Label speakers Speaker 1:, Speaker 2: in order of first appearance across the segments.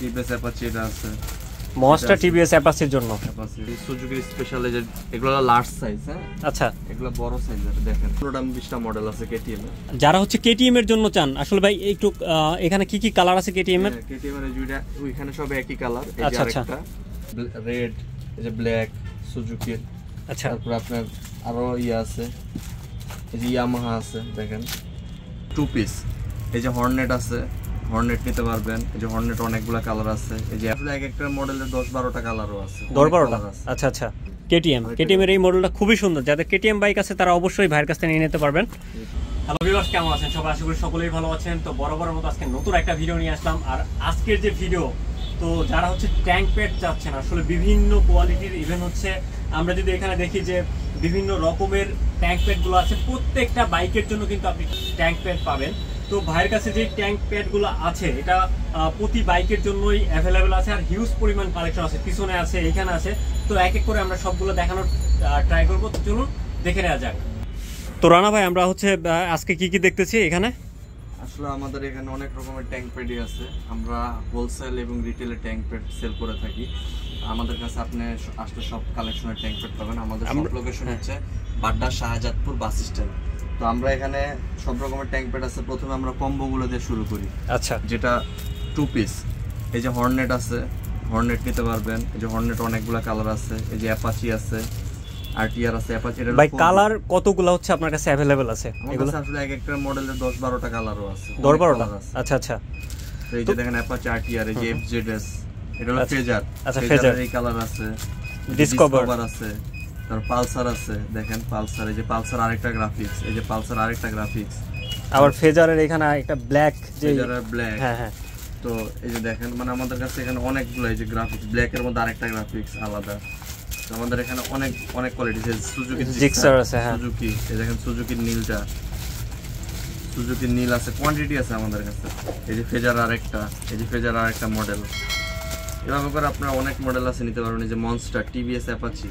Speaker 1: TVS Apache এটা আছে,
Speaker 2: monster TVS অ্যাপাচির জন্য।
Speaker 1: সুজুকি স্পেশাল, এই যে এগুলো লার্জ সাইজ। হ্যাঁ
Speaker 2: আচ্ছা,
Speaker 1: এগুলো বড় সাইজের। দেখেন 20টা মডেল আছে কেটিএম এর।
Speaker 2: যারা হচ্ছে কেটিএম এর জন্য চান, আসলে ভাই একটু এখানে কি কি কালার আছে কেটিএম এর?
Speaker 1: কেটিএম এর দুইটা, ওইখানে সব একই কালার। এই যে
Speaker 2: আচ্ছা আচ্ছা,
Speaker 1: আরেকটা রেড, এই যে ব্ল্যাক সুজুকি।
Speaker 2: আচ্ছা,
Speaker 1: তারপর আপনার আরো আছে, এই যে ইয়ামাহা আছে। দেখেন 2 পিস। এই যে হর্নেট আছে, হর্নেট নিতে পারবেন। এই যে হর্নেট অনেকগুলা কালার আছে। এই যে আসলে এক একটা মডেলের 10-12টা কালারও আছে,
Speaker 2: 10-12টা। আচ্ছা আচ্ছা, কেটিএম এর এই মডেলটা খুবই সুন্দর। যাদের কেটিএম বাইক আছে তারা অবশ্যই ভাইয়ের কাছ থেকে নিয়ে নিতে পারবেন। হ্যালো ভিউয়ার্স, কেমন আছেন সবাই? আশা করি সকলেই ভালো আছেন। তো বরাবরের মতো আজকে নতুন একটা ভিডিও নিয়ে আসলাম। আর আজকের যে ভিডিও, তো যারা হচ্ছে ট্যাঙ্ক প্যাড চাচ্ছেন, আসলে বিভিন্ন কোয়ালিটির, ইভেন হচ্ছে আমরা যদি এখানে দেখি যে বিভিন্ন রকমের ট্যাঙ্ক প্যাডগুলো আছে, প্রত্যেকটা বাইকের জন্য কিন্তু আপনি ট্যাঙ্ক প্যাড পাবেন। তো ভাইয়ের কাছে যে ট্যাঙ্ক প্যাডগুলো আছে, এটা প্রতি বাইকের জন্যই অ্যাভেলেবেল আছে। আর হিউজ পরিমাণ কালেকশন আছে, পিছনে আছে, এখানে আছে। তো এক এক করে আমরা সবগুলো দেখানোর ট্রাই করবো। তো চলুন দেখে নেওয়া যাক। তো রানা ভাই, আমরা হচ্ছে আজকে কি কি দেখতেছি এখানে?
Speaker 1: আসলে আমাদের এখানে অনেক রকমের ট্যাঙ্ক প্যাডই আছে। আমরা হোলসেল এবং রিটেলে ট্যাঙ্ক প্যাড সেল করে থাকি। আমাদের কাছে আপনি আসলে সব কালেকশনের ট্যাঙ্ক প্যাড পাবেন। আমাদের সব লোকেশন হচ্ছে বাড্ডা শাহজাদপুর বাস স্ট্যান্ড। তো আমরা এখানে সব রকমের ট্যাঙ্ক প্যাড আছে। প্রথমে আমরা কম্বোগুলো দিয়ে শুরু করি।
Speaker 2: আচ্ছা,
Speaker 1: যেটা 2 পিস। এই যে হর্নেট আছে, হর্নেট নিতে পারবেন। এই যে হর্নেট অনেকগুলা কালার আছে। এই যে অ্যাপাচি আছে, আরটিআর আছে। অ্যাপাচি এর
Speaker 2: ভাই কালার কতগুলো হচ্ছে আপনার কাছে अवेलेबल আছে?
Speaker 1: এগুলো আসলে এক একটা মডেলের 10-12টা কালারও আছে,
Speaker 2: 10-12টা। আচ্ছা আচ্ছা,
Speaker 1: এই যে দেখেন অ্যাপাচি আরটিআর, এই যে এফজেডএস, এটা হলো ফেজার।
Speaker 2: আচ্ছা, ফেজার
Speaker 1: এই কালার আছে,
Speaker 2: ডিসকভার
Speaker 1: আছে, তারপর পালসার আছে। দেখেন পালসার, এই যে পালসার আরেকটা গ্রাফিক্স, এই যে পালসার আরেকটা গ্রাফিক্স।
Speaker 2: আবার ফেজারের এখানে একটা ব্ল্যাক, যে
Speaker 1: ফেজারের ব্ল্যাক।
Speaker 2: হ্যাঁ হ্যাঁ।
Speaker 1: তো এই যে দেখেন, মানে আমাদের কাছে এখানে অনেকগুলো, এই যে গ্রাফিক্স ব্ল্যাকের মধ্যে আরেকটা গ্রাফিক্স আলাদা। আমাদের এখানে অনেক কোয়ালিটি আছে। সুজুকি
Speaker 2: জিক্সার আছে, হ্যাঁ
Speaker 1: সুজুকি, এই দেখেন সুজুকির নীলটা, সুজুকির নীল আছে, কোয়ান্টিটি আছে আমাদের কাছে। এই যে ফেজার আরেকটা, এই যে ফেজার আরেকটা মডেল। এভাবে করে আপনার অনেক মডেল আছে, নিতে পারবেন। এই যে মনস্টার টিভিএস অ্যাপাচি,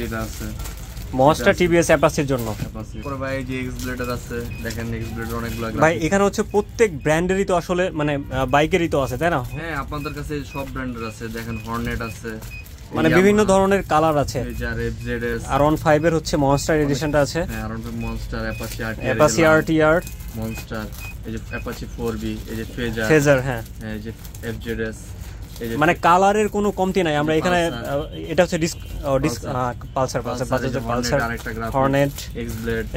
Speaker 1: এটা আছে
Speaker 2: মনস্টার টিভিএস অ্যাপাচির জন্য।
Speaker 1: পরে ভাই এই যে এক্স ব্লেডার আছে। দেখেন এক্স ব্লেডার অনেকগুলো।
Speaker 2: ভাই এখানে হচ্ছে প্রত্যেক ব্র্যান্ডেরই তো আসলে মানে বাইকেরই তো আছে, তাই না?
Speaker 1: হ্যাঁ, আপনাদের কাছে সব ব্র্যান্ডের আছে। দেখেন হর্নেট আছে,
Speaker 2: মানে বিভিন্ন ধরনের কালার আছে।
Speaker 1: আর
Speaker 2: R15 এর হচ্ছে মনস্টার এডিশনটা আছে।
Speaker 1: হ্যাঁ, R15 monster,
Speaker 2: Apache RTR
Speaker 1: monster, এই যে অ্যাপাচি 4B, এই যে
Speaker 2: ফেজার, হ্যাঁ,
Speaker 1: এই যে এফজেডএস।
Speaker 2: মানে কালারের কোনো কমতি নাই। আমরা এখানে এটা হচ্ছে পালসার, হর্নেট,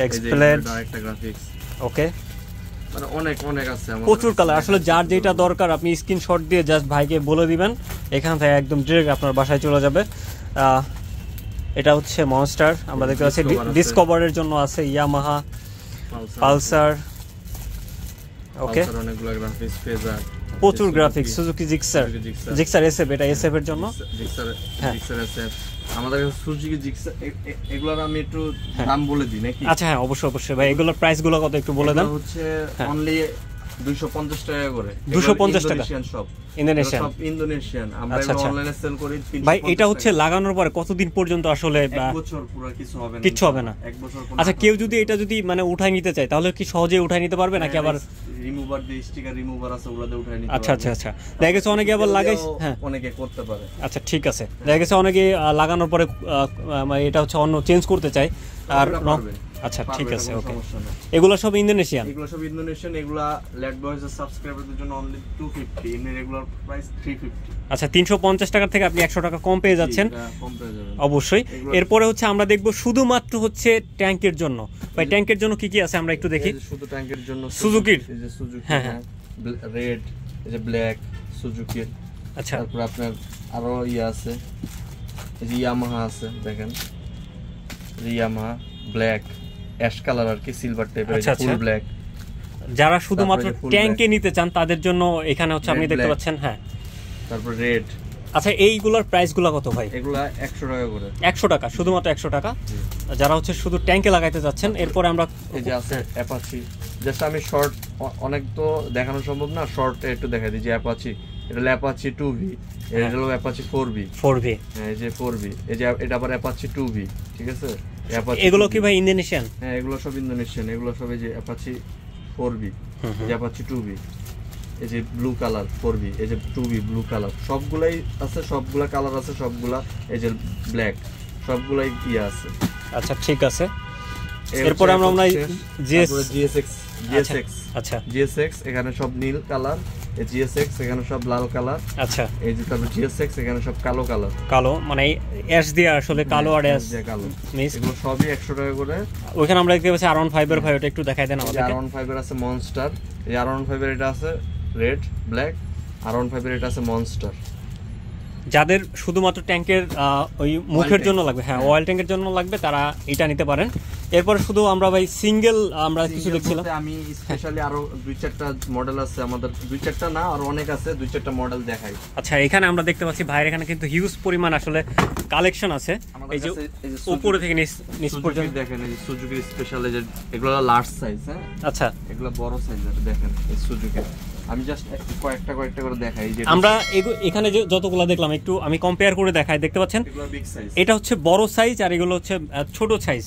Speaker 2: এক্স ব্লেড আরেকটা গ্রাফিক্স। ওকে, মানে অনেক আছে, প্রচুর কালার। আসলে যার যেটা দরকার আপনি স্ক্রিনশট দিয়ে জাস্ট ভাইকে বলে দিবেন, এখান থেকে একদম ডিরেক্ট আপনার বাসায় চলে যাবে। এটা হচ্ছে মনস্টার। আমরা দেখতে পাচ্ছি ডিসকভারের জন্য আছে ইয়ামাহা, পালসার। ওকে,
Speaker 1: অনেকগুলো গ্রাফিক্স, ফেজার,
Speaker 2: প্রচুর গ্রাফিক্স। সুজুকি জিক্সার এসএফ, এটা এসএফ এর জন্য।
Speaker 1: জিক্সার এসএফ আমাদের কাছে। সুজুকি জিক্সার, এগুলোর আমি একটু দাম বলে দিই নাকি?
Speaker 2: আচ্ছা হ্যাঁ, অবশ্যই ভাই। এগুলোর প্রাইস গুলো কত একটু বলে দেন।
Speaker 1: হচ্ছে অনলি 250 টাকা করে।
Speaker 2: 250 টাকা
Speaker 1: সব
Speaker 2: ইন্দোনেশিয়ান,
Speaker 1: সব ইন্দোনেশিয়ান। আমরা অনলাইনে সেল করি।
Speaker 2: ভাই এটা হচ্ছে লাগানোর পরে কতদিন পর্যন্ত আসলে?
Speaker 1: 1 বছর পুরো কিছু হবে না। 1 বছর।
Speaker 2: আচ্ছা, কেউ যদি এটা মানে উঠাই নিতে চায়, তাহলে কি সহজে উঠাই নিতে পারবে নাকি আবার
Speaker 1: রিমুভার দিয়ে, স্টিকার রিমুভার আছে, ওগুলাতে উঠাই নিতে পারবে?
Speaker 2: আচ্ছা, দেখা গেছে অনেকে আবার লাগাই, হ্যাঁ
Speaker 1: অনেকে করতে পারে।
Speaker 2: আচ্ছা ঠিক আছে, দেখা গেছে অনেকে লাগানোর পরে এটা হচ্ছে অন্য চেঞ্জ করতে চায়। আর আচ্ছা ঠিক আছে, ওকে। এগুলো সব ইন্দোনেশিয়ান,
Speaker 1: এগুলা লেট বয়েজের সাবস্ক্রাইবারদের জন্য অনলি 250, এমনি রেগুলার প্রাইস 350।
Speaker 2: আচ্ছা, 350 টাকা থেকে আপনি 100 টাকা কম পেয়ে যাচ্ছেন অবশ্যই। এরপরে হচ্ছে আমরা দেখব শুধুমাত্র হচ্ছে ট্যাঙ্কের জন্য। ভাই ট্যাঙ্কের জন্য কি কি আছে আমরা একটু দেখি।
Speaker 1: শুধু ট্যাঙ্কের জন্য
Speaker 2: সুজুকির,
Speaker 1: এই যে সুজুকি,
Speaker 2: হ্যাঁ
Speaker 1: রেড, এই যে ব্ল্যাক সুজুকির।
Speaker 2: আচ্ছা,
Speaker 1: তারপর আপনার আরো আছে, এই যে ইয়ামাহা আছে। দেখেন ইয়ামাহা ব্ল্যাক, অ্যাশ কালার আর কি, সিলভার টাইপের, ফুল ব্ল্যাক।
Speaker 2: যারা শুধুমাত্র ট্যাঙ্কে নিতে চান তাদের জন্য এখানে হচ্ছে আপনি দেখতে পাচ্ছেন, হ্যাঁ।
Speaker 1: তারপর রেড।
Speaker 2: আচ্ছা, এইগুলোর প্রাইস গুলো কত ভাই?
Speaker 1: এগুলা 100 টাকা করে।
Speaker 2: 100 টাকা, শুধুমাত্র 100 টাকা যারা হচ্ছে শুধু ট্যাঙ্কে লাগাইতে যাচ্ছেন। এরপরে আমরা
Speaker 1: এই যে আছে অ্যাপাচি। জাস্ট আমি শর্ট, অনেক তো দেখানো সম্ভব না, শর্ট একটু দেখাই দিই। যে অ্যাপাচি, এটা হলো অ্যাপাচি 2V, এটা হলো অ্যাপাচি 4V। হ্যাঁ, এই যে 4V, এই যে এটা আবার অ্যাপাচি 2V, ঠিক আছে।
Speaker 2: এগুলো কি ভাই ইন্দোনেশিয়ান?
Speaker 1: হ্যাঁ, এগুলো সব ইন্দোনেশিয়ান। এগুলো সব এই যে অ্যাপাচি 4V, এই যে অ্যাপাচি 2V। এই যে ব্লু কালার 4B, এই যে 2B ব্লু কালার, সবগুলাই আছে, সবগুলা কালার আছে, সবগুলা এই যে ব্ল্যাক, সবগুলাই ইয়ে আছে।
Speaker 2: আচ্ছা ঠিক আছে, এরপর আমরা
Speaker 1: GSX এখানে সব নীল কালার, এই GSX এখানে সব লাল কালার।
Speaker 2: আচ্ছা,
Speaker 1: এই যে তারপর GSX এখানে সব কালো কালার,
Speaker 2: কালো মানে অ্যাশ দিয়ে আসলে কালো আর অ্যাশ
Speaker 1: কালো,
Speaker 2: মিক্স।
Speaker 1: এগুলো সবই 100 টাকা করে।
Speaker 2: ওখানে আমরা দেখতে পাচ্ছি R15 এর ভাই, ওটা একটু দেখাই দেন আমাদেরকে।
Speaker 1: R15 এর আছে মনস্টার, এই R15 এর এটা আছে রেড ব্ল্যাক, R15 এর এটা আছে মনস্টার।
Speaker 2: যাদের শুধুমাত্র ট্যাঙ্কের ওই মুখের জন্য লাগবে, হ্যাঁ অয়েল ট্যাঙ্কের জন্য লাগবে, তারা এটা নিতে পারেন। এরপর শুধু আমরা ভাই সিঙ্গেল আমরা কিছু দেখছিলাম,
Speaker 1: আমি স্পেশালি আরো 2-4টা মডেল আছে আমাদের, 2-4টা না আরো অনেক আছে, 2-4টা মডেল দেখাই।
Speaker 2: আচ্ছা, এখানে আমরা দেখতে পাচ্ছি ভাইয়ের এখানে কিন্তু হিউজ পরিমাণ আসলে কালেকশন আছে। এই যে উপরে থেকে নিচ পর্যন্ত
Speaker 1: দেখেন, এই সুজুকি স্পেশাল, এই যে এগুলো লার্জ সাইজ, হ্যাঁ
Speaker 2: আচ্ছা
Speaker 1: এগুলো বড় সাইজের, দেখেন এই সুজুকি। আমি জাস্ট কয়েকটা করে দেখাই। যে
Speaker 2: আমরা এখানে যে যতগুলো দেখলাম একটু আমি কম্পেয়ার করে দেখাই, দেখতে পাচ্ছেন
Speaker 1: এগুলো বিগ সাইজ,
Speaker 2: এটা হচ্ছে বড় সাইজ আর এগুলো হচ্ছে ছোট সাইজ।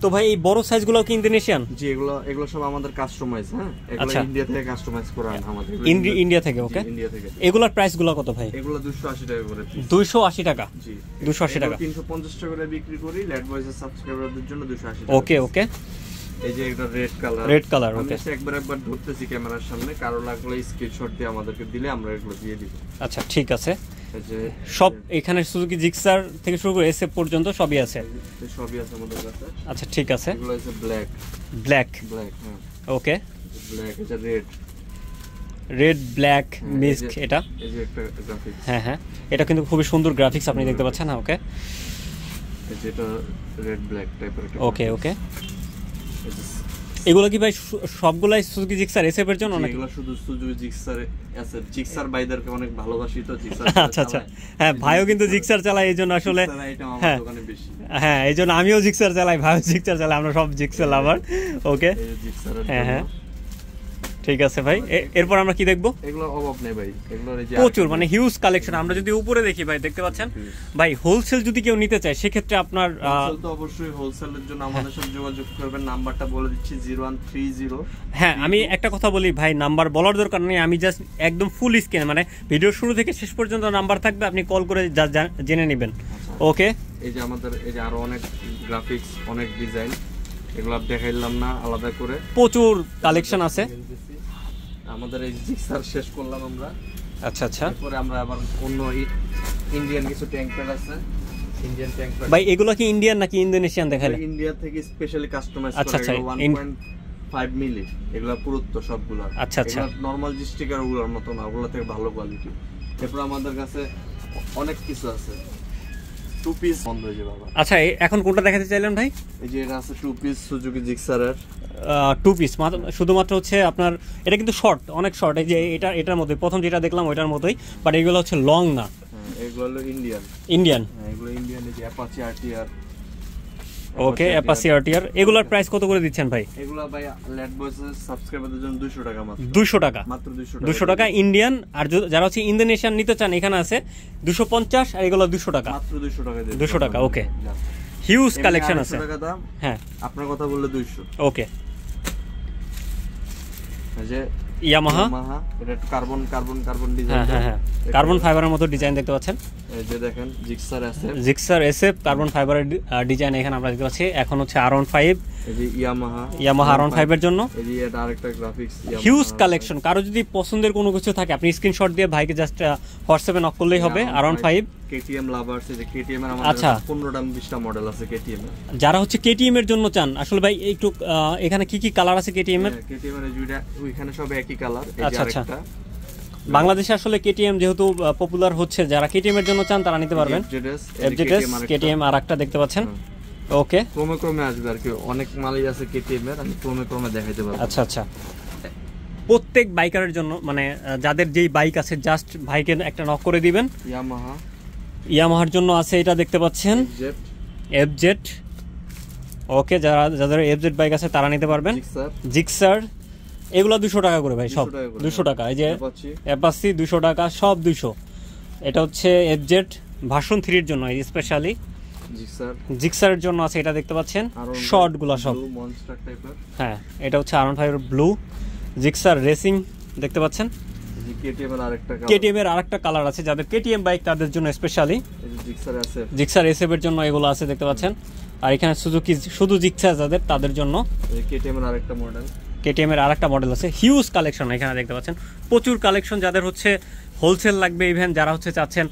Speaker 2: তো ভাই এই বড় সাইজগুলো কি ইন্দোনেশিয়ান?
Speaker 1: জি, এগুলো সব আমাদের কাস্টমাইজ, হ্যাঁ এগুলো ইন্ডিয়া থেকে কাস্টমাইজ করা হয় আমাদের,
Speaker 2: ইন্ডিয়া থেকে। ওকে,
Speaker 1: ইন্ডিয়া থেকে।
Speaker 2: এগুলোর প্রাইসগুলো কত ভাই?
Speaker 1: এগুলো 280 টাকা করে,
Speaker 2: 280 টাকা।
Speaker 1: জি
Speaker 2: 280 টাকা,
Speaker 1: 350 টাকা করে বিক্রি করি লেট ভয়েসের সাবস্ক্রাইবারদের জন্য 280 টাকা।
Speaker 2: ওকে ওকে,
Speaker 1: এই যে এটা রেড কালার, ওকে আমি একবার ধরতেছি ক্যামেরার সামনে, কারো লাগলে স্ক্রিনশট দিয়ে আমাদেরকে দিলে আমরা এগুলো দিয়ে দিব।
Speaker 2: আচ্ছা ঠিক আছে,
Speaker 1: এই যে
Speaker 2: সব এখানে সুজুকি জিক্সার থেকে শুরু করে এসএফ পর্যন্ত সবই আছে,
Speaker 1: সবই আছে আমাদের কাছে।
Speaker 2: আচ্ছা ঠিক আছে,
Speaker 1: এগুলো আছে ব্ল্যাক, হ্যাঁ
Speaker 2: ওকে
Speaker 1: ব্ল্যাক, এটা
Speaker 2: রেড ব্ল্যাক মিক্স, এটা
Speaker 1: এই যে একটা গ্রাফিক্স,
Speaker 2: হ্যাঁ এটা কিন্তু খুবই সুন্দর গ্রাফিক্স আপনি দেখতে পাচ্ছেন। হ্যাঁ ওকে,
Speaker 1: এই যে এটা রেড ব্ল্যাক টাইপের,
Speaker 2: ওকে। এগুলো কি ভাই সবগুলাই সুজুকি জিক্সার এসএফ এর জন্য নাকি?
Speaker 1: এগুলো শুধু সুজুকি জিক্সার এসএফ, জিক্সার বাইদারকে অনেক ভালোবাসি তো, জিক্সার
Speaker 2: আচ্ছা হ্যাঁ, ভাইও কিন্তু জিক্সার চালায়, এই জন্য আসলে হ্যাঁ এই জন্য আমিও জিক্সার চালাই, ভাইও জিক্সার চালাই, আমরা সব জিক্সার লাভার। ওকে হ্যাঁ ঠিক আছে ভাই, এরপর আমরা কি দেখবো?
Speaker 1: এগুলো অভাব নেই ভাই, এগুলোর এই যে
Speaker 2: প্রচুর মানে হিউজ কালেকশন। আমরা যদি উপরে দেখি ভাই, দেখতে পাচ্ছেন ভাই, হোলসেল যদি কেউ নিতে চায় সেক্ষেত্রে আপনার
Speaker 1: তো অবশ্যই হোলসেলের জন্য আমাদের সাথে যোগাযোগ করবেন। নাম্বারটা বলে দিচ্ছি 0130।
Speaker 2: হ্যাঁ আমি একটা কথা বলি ভাই, নাম্বার বলার দরকার নেই, আমি জাস্ট একদম ফুল স্ক্রিন মানে ভিডিও শুরু থেকে শেষ পর্যন্ত নাম্বার থাকবে, আপনি কল করে জেনে নেবেন। ওকে,
Speaker 1: এই যে আমাদের এই যে আরো অনেক গ্রাফিক্স, অনেক ডিজাইন, এগুলো দেখাইলাম না আলাদা করে,
Speaker 2: প্রচুর কালেকশন আছে
Speaker 1: আমাদের। এই জিক্সার শেষ করলাম আমরা।
Speaker 2: আচ্ছা
Speaker 1: এরপরে আমরা আবার অন্য ইন্ডিয়ান কিছু ট্যাঙ্ক প্যাড আছে, ইন্ডিয়ান ট্যাঙ্ক প্যাড।
Speaker 2: ভাই এগুলো কি ইন্ডিয়ান নাকি ইন্দোনেশিয়ান দেখালে?
Speaker 1: ইন্ডিয়া থেকে স্পেশালি কাস্টমাইজ করা,
Speaker 2: আচ্ছা
Speaker 1: 1.5 মিলি, এগুলা পুরুত্ব সবগুলো।
Speaker 2: আচ্ছা
Speaker 1: নরমাল যে স্টিকার ওগুলোর মতো না, ওগুলা থেকে ভালো কোয়ালিটি। এরপর আমাদের কাছে অনেক কিছু আছে। 2 পিস বন্ধ হয়ে যাবে বাবা।
Speaker 2: আচ্ছা এখন কোনটা দেখাতে চাইলেন ভাই?
Speaker 1: এই যে এটা আছে 2 পিস সুজুকি জিক্সারের
Speaker 2: 2 পিস, শুধুমাত্র হচ্ছে আপনার এটা কিন্তু শর্ট, অনেক শর্ট। এই যে এটার মধ্যে প্রথম যেটা দেখলাম ওইটার মতোই, বাট এগুলো হচ্ছে লং না।
Speaker 1: এগুলো হলো
Speaker 2: ইন্ডিয়ান,
Speaker 1: এগুলো ইন্ডিয়ান। এই যে অ্যাপাচি আরটিআর,
Speaker 2: ওকে অ্যাপাচি আরটিআর, এগুলোর প্রাইস কত করে দিচ্ছেন ভাই?
Speaker 1: এগুলো ভাই লেট বয়েসের সাবস্ক্রাইবারদের জন্য 200 টাকা মাত্র।
Speaker 2: 200 টাকা মাত্র, 200 টাকা ইন্ডিয়ান। আর যারা হচ্ছে ইন্দোনেশিয়ান নিতে চান এখানে আছে 250, আর এগুলো 200 টাকা মাত্র, 200 টাকা। ওকে, হিউজ কালেকশন আছে। হ্যাঁ
Speaker 1: আপনার কথা বললে 200।
Speaker 2: ওকে,
Speaker 1: এই যে
Speaker 2: ইয়ামাহা,
Speaker 1: এটা একটু কার্বন ডিজাইন,
Speaker 2: হ্যাঁ কার্বন ফাইবারের মতো ডিজাইন দেখতে পাচ্ছেন।
Speaker 1: এই যে দেখেন জিক্সার
Speaker 2: এসএফ কার্বন ফাইবারের ডিজাইন এখানে আমরা দেখতে পাচ্ছি। এখন হচ্ছে R15,
Speaker 1: এই যে
Speaker 2: ইয়ামাহা R15 এর জন্য
Speaker 1: এই যে এটা আরেকটা গ্রাফিক্স,
Speaker 2: হিউজ কালেকশন। কারো যদি পছন্দের কোনো কিছু থাকে আপনি স্ক্রিনশট দিয়ে ভাইকে জাস্ট হোয়াটসঅ্যাপে নক করলেই হবে। R15
Speaker 1: কেটিএম লাভার্স, এই যে কেটিএম এর আমাদের 15টা 20টা মডেল আছে কেটিএম এর।
Speaker 2: যারা হচ্ছে কেটিএম এর জন্য চান, আসলে ভাই একটু এখানে কি কালার আছে কেটিএম এর?
Speaker 1: কেটিএম এর দুইটা, ওইখানে সব একই কালার। এই যে আরেকটা
Speaker 2: বাংলাদেশে আসলে কেটিএম যেহেতু পপুলার হচ্ছে, যারা কেটিএম এর জন্য চান তারা নিতে পারবেন। এফজেডএস কেটিএম আর একটা দেখতে পাচ্ছেন। ওকে,
Speaker 1: ক্রমে আসবে আর কি, অনেক মালই আছে কেটিএম এর, আমি ক্রমে দেখাইতে পারবো।
Speaker 2: আচ্ছা প্রত্যেক বাইকারের জন্য মানে যাদের যেই বাইক আছে জাস্ট ভাইকে একটা নক করে দিবেন। ইয়ামাহার জন্য আছে, এটা দেখতে পাচ্ছেন এফজেড। ওকে, যাদের এফজেড বাইক আছে তারা নিতে পারবেন। জিক্সার এগুলো 200 টাকা করে ভাই, সব 200 টাকা। এই যে অ্যাপাচি 200 টাকা, সব 200। এটা হচ্ছে এফজেড ভার্সন 3 এর জন্য, স্পেশালি জিক্সারের জন্য আছে, এটা দেখতে পাচ্ছেন শর্ট গুলো সব। হ্যাঁ এটা হচ্ছে R15 ব্লু জিক্সার রেসিং দেখতে পাচ্ছেন। কেটিএম এর আরেকটা কালার আছে, যাদের কেটিএম বাইক তাদের জন্য স্পেশালি জিক্সার এসএফ এর জন্য এগুলো আছে দেখতে পাচ্ছেন। আর এখানে সুজুকি শুধু জিক্সার যাদের তাদের জন্য
Speaker 1: কেটিএম এর আরেকটা মডেল,
Speaker 2: কেটিএম এর আরেকটা মডেল আছে। হিউজ কালেকশন এখানে দেখতে পাচ্ছেন, প্রচুর কালেকশন। যাদের হচ্ছে হোলসেল লাগবে, ইভেন যারা হচ্ছে চাচ্ছেন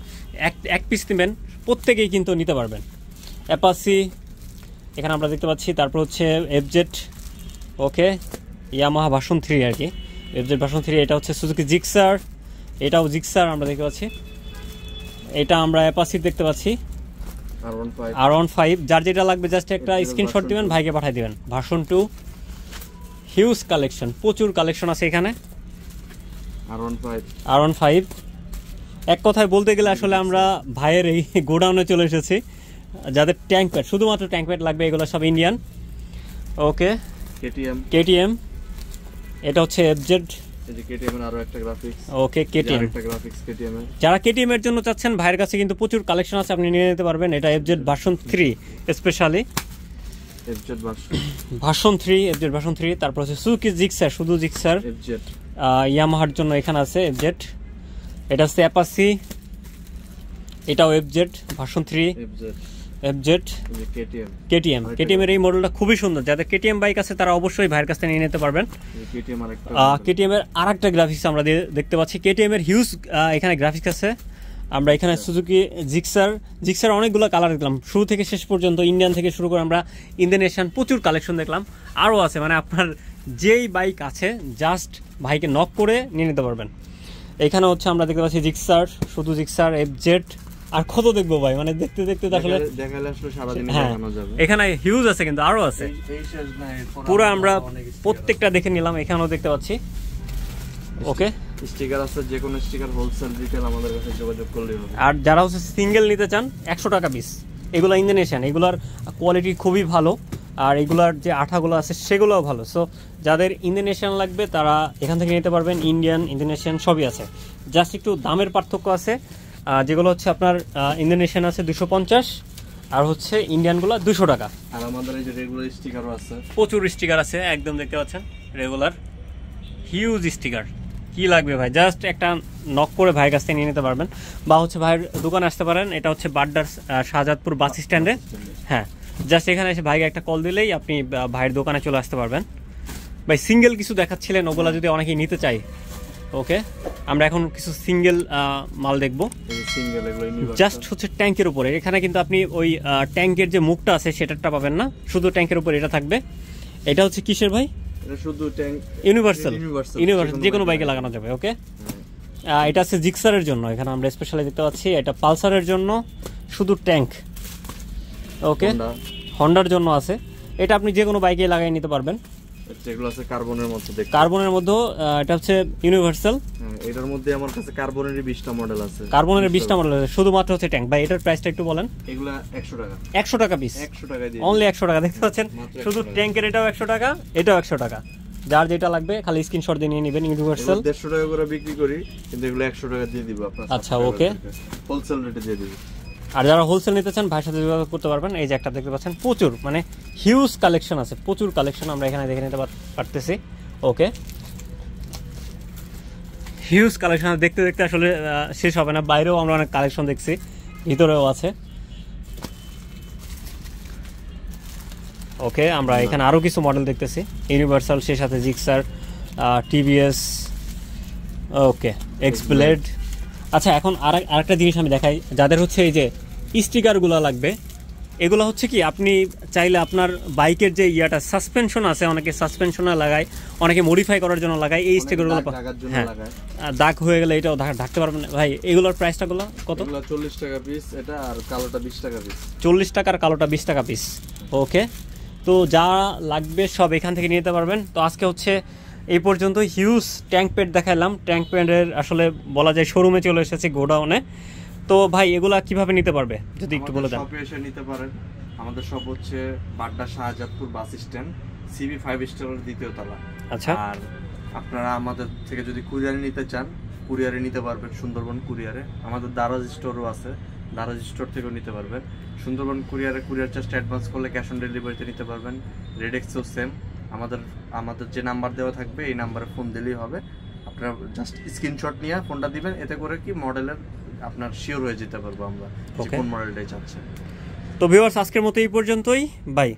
Speaker 2: এক পিস নেবেন, প্রত্যেকেই কিন্তু নিতে পারবেন। অ্যাপাসি এখানে আমরা দেখতে পাচ্ছি, তারপর হচ্ছে এফজেড, ওকে, ইয়ামাহা ভার্সন 3 আর কি, এফজেড ভার্সন 3। এটা হচ্ছে সুজুকি জিক্সার, এটাও জিক্সার আমরা দেখতে পাচ্ছি। এটা আমরা অ্যাপাসি দেখতে পাচ্ছি, R15। যার যেটা লাগবে জাস্ট একটা স্ক্রিনশট দিবেন, ভাইকে পাঠিয়ে দিবেন। ভার্সন 2, হিউজ কালেকশন, প্রচুর কালেকশন আছে এখানে। R15 এক কথায় বলতে গেলে আসলে আমরা ভাইয়ের এই গোডাউনে চলে এসেছি। যাদের ট্যাঙ্ক প্যাড, শুধুমাত্র ট্যাঙ্ক প্যাড লাগবে, এগুলো সব ইন্ডিয়ান। ওকে, কেটিএম, এটা হচ্ছে এফজেড, ওকে, কেটিএম। যারা কেটিএম এর জন্য চাচ্ছেন, ভাইয়ের কাছে কিন্তু প্রচুর কালেকশন আছে, আপনি নিয়ে নিতে পারবেন। এটা এফজেড ভার্সন 3 স্পেশালি, ভার্সন 3। তারপর হচ্ছে সুজুকি জিক্সার, শুধু জিক্সার, ইয়ামাহার জন্য এখানে আছে এফজেড। এটা হচ্ছে অ্যাপাসি, এটাও এফজেড ভার্সন 3, এফজেড। কেটিএম এর এই মডেলটা খুবই সুন্দর, যাদের কেটিএম বাইক আছে তারা অবশ্যই ভাইয়ের কাছ থেকে নিয়ে নিতে পারবেন। কেটিএম এর আরেকটা গ্রাফিক্স আমরা দেখতে পাচ্ছি, কেটিএম এর হিউজ এখানে গ্রাফিক্স আছে। আমরা এখানে সুজুকি জিক্সার অনেকগুলো কালার দেখলাম, শুরু থেকে শেষ পর্যন্ত ইন্ডিয়ান থেকে শুরু করে আমরা ইন্দোনেশিয়ান প্রচুর কালেকশন দেখলাম। আরও আছে, মানে আপনার যেই বাইক আছে জাস্ট ভাইকে নক করে নিয়ে নিতে পারবেন। এখানে হচ্ছে আমরা দেখতে পাচ্ছি জিক্সার, শুধু জিক্সার, এফজেড। আর কত দেখবো ভাই, মানে দেখতে দেখতে আসলে এখানে হিউজ আছে, কিন্তু আরো আছে। পুরো আমরা প্রত্যেকটা দেখে নিলাম, এখানেও দেখতে পাচ্ছি। ওকে,
Speaker 1: স্টিকার আছে, যে কোনো স্টিকার হোলসেল রিটেল আমাদের কাছে যোগাযোগ করলেই হবে।
Speaker 2: আর যারা হচ্ছে সিঙ্গেল নিতে চান 100 টাকা পিস। এগুলো ইন্দোনেশিয়ান, এগুলার কোয়ালিটি খুবই ভালো, আর এগুলার যে আঠাগুলো আছে সেগুলোও ভালো। সো যাদের ইন্দোনেশিয়ান লাগবে তারা এখান থেকে নিতে পারবেন। ইন্ডিয়ান, ইন্দোনেশিয়ান সবই আছে, জাস্ট একটু দামের পার্থক্য আছে। যেগুলো হচ্ছে আপনার ইন্দোনেশিয়ান আছে 250, আর হচ্ছে ইন্ডিয়ানগুলো 200 টাকা।
Speaker 1: আর আমাদের এই যে রেগুলার স্টিকারও আছে,
Speaker 2: প্রচুর স্টিকার আছে, একদম দেখতে পাচ্ছেন রেগুলার হিউজ স্টিকার। কি লাগবে ভাই, জাস্ট একটা নক করে ভাইয়ের কাছ থেকে নিয়ে নিতে পারবেন, বা হচ্ছে ভাইয়ের দোকানে আসতে পারেন। এটা হচ্ছে বাড্ডার শাহজাদপুর বাস স্ট্যান্ডে। হ্যাঁ, জাস্ট এখানে এসে ভাইকে একটা কল দিলেই আপনি ভাইয়ের দোকানে চলে আসতে পারবেন। ভাই সিঙ্গেল কিছু দেখাচ্ছিলেন, ওগুলা যদি অনেকেই নিতে চাই। ওকে, আমরা এখন কিছু সিঙ্গেল মাল দেখবো, জাস্ট হচ্ছে ট্যাঙ্কের উপরে। এখানে কিন্তু আপনি ওই ট্যাঙ্কের যে মুখটা আছে সেটারটা পাবেন না, শুধু ট্যাঙ্কের উপরে এটা থাকবে। এটা হচ্ছে কিসের ভাই? ইউনিভার্সাল, যে কোনো বাইকে লাগানো যাবে। ওকে, এটা আছে জিক্সারের জন্য, এখানে আমরা স্পেশালি দেখতে পাচ্ছি। এটা পালসারের জন্য শুধু ট্যাঙ্ক। ওকে, হন্ডার জন্য আছে। এটা আপনি যে কোনো বাইকে লাগিয়ে নিতে পারবেন।
Speaker 1: যেগুলো আছে কার্বনের মধ্যে,
Speaker 2: কার্বনের মধ্যে, এটা হচ্ছে ইউনিভার্সাল।
Speaker 1: এটার মধ্যে আমার কাছে কার্বনেরই 20টা মডেল আছে,
Speaker 2: কার্বনের 20টা মডেল আছে, শুধুমাত্র হচ্ছে ট্যাঙ্ক। ভাই এটার প্রাইসটা একটু বলেন।
Speaker 1: এগুলা 100 টাকা,
Speaker 2: 100 টাকা পিস,
Speaker 1: 100 টাকা দিয়ে
Speaker 2: অনলি 100 টাকা। দেখতে পাচ্ছেন, শুধু ট্যাঙ্কের এটাও 100 টাকা, এটাও 100 টাকা। যার যেটা লাগবে খালি স্ক্রিনশট দিয়ে নিয়ে নেবেন। ইউনিভার্সাল
Speaker 1: 150 টাকা করে বিক্রি করি, কিন্তু এগুলো 100 টাকা দিয়ে দিব আপনার।
Speaker 2: আচ্ছা, ওকে,
Speaker 1: হোলসেল রেটে দিয়ে দিব।
Speaker 2: আর যারা হোলসেল নিতে চান ভাইয়ের সাথে যোগাযোগ করতে পারবেন। এই যে একটা দেখতে পাচ্ছেন, প্রচুর মানে হিউজ কালেকশন আছে, প্রচুর কালেকশন আমরা এখানে দেখে নিতে পারতেছি। ওকে, হিউজ কালেকশন দেখতে দেখতে আসলে শেষ হবে না। বাইরেও আমরা অনেক কালেকশন দেখছি, ভিতরেও আছে। ওকে, আমরা এখানে আরও কিছু মডেল দেখতেছি, ইউনিভার্সাল, সেই সাথে জিক্সার, টিভিএস, ওকে, এক্সপ্লেড। আচ্ছা, এখন আরেকটা জিনিস আমি দেখাই, যাদের হচ্ছে এই যে স্টিকারগুলো লাগবে, এগুলো হচ্ছে কি আপনি চাইলে আপনার বাইকের যে ইয়াটা সাসপেনশন আছে, অনেকে সাসপেনশনে লাগায়, অনেকে মডিফাই করার জন্য লাগায় এই স্টিকারগুলো। হ্যাঁ, দাগ হয়ে গেলে এটাও ঢাকতে পারবেন। ভাই এগুলোর প্রাইসটাগুলো কত?
Speaker 1: 40 টাকা পিস এটা, আর কালোটা 20 টাকা পিস।
Speaker 2: 40 টাকার কালোটা 20 টাকা পিস। ওকে, তো যা লাগবে সব এখান থেকে নিতে পারবেন। তো আজকে হচ্ছে এই পর্যন্ত হিউজ ট্যাঙ্ক প্যাড দেখালাম। ট্যাঙ্ক প্যাডের আসলে বলা যায় শোরুমে চলে এসেছে, গোডাউনে। তো ভাই এগুলা কিভাবে নিতে পারবে যদি একটু বলে দেন?
Speaker 1: শপে এসে নিতে পারেন। আমাদের শপ হচ্ছে Badda Shahzadpur bus stand, CB 5 স্টারের দ্বিতীয় তলা।
Speaker 2: আচ্ছা,
Speaker 1: আর আপনারা আমাদের থেকে যদি কুরিয়ারে নিতে চান, কুরিয়ারে নিতে পারবেন, সুন্দরবন কুরিয়ারে। আমাদের দারাজ স্টোরও আছে, দারাজ স্টোর থেকেও নিতে পারবেন। সুন্দরবন কুরিয়ারে কুরিয়ার চার্জটা অ্যাডভান্স করলে ক্যাশ অন ডেলিভারিতে নিতে পারবেন। রেডেক্সও সেম। আমাদের যে নাম্বার দেওয়া থাকবে এই নাম্বারে ফোন দিলেই হবে। আপনার জাস্ট স্ক্রিনশট নিয়ে ফোনটা দিবেন, এতে করে কি মডেলের আপনার শিওর হয়ে যেতে পারবো আমরা কোন মডেলটাই চাচ্ছেন।
Speaker 2: তো ভিউয়ার্স আজকের মতো এই পর্যন্তই, বাই।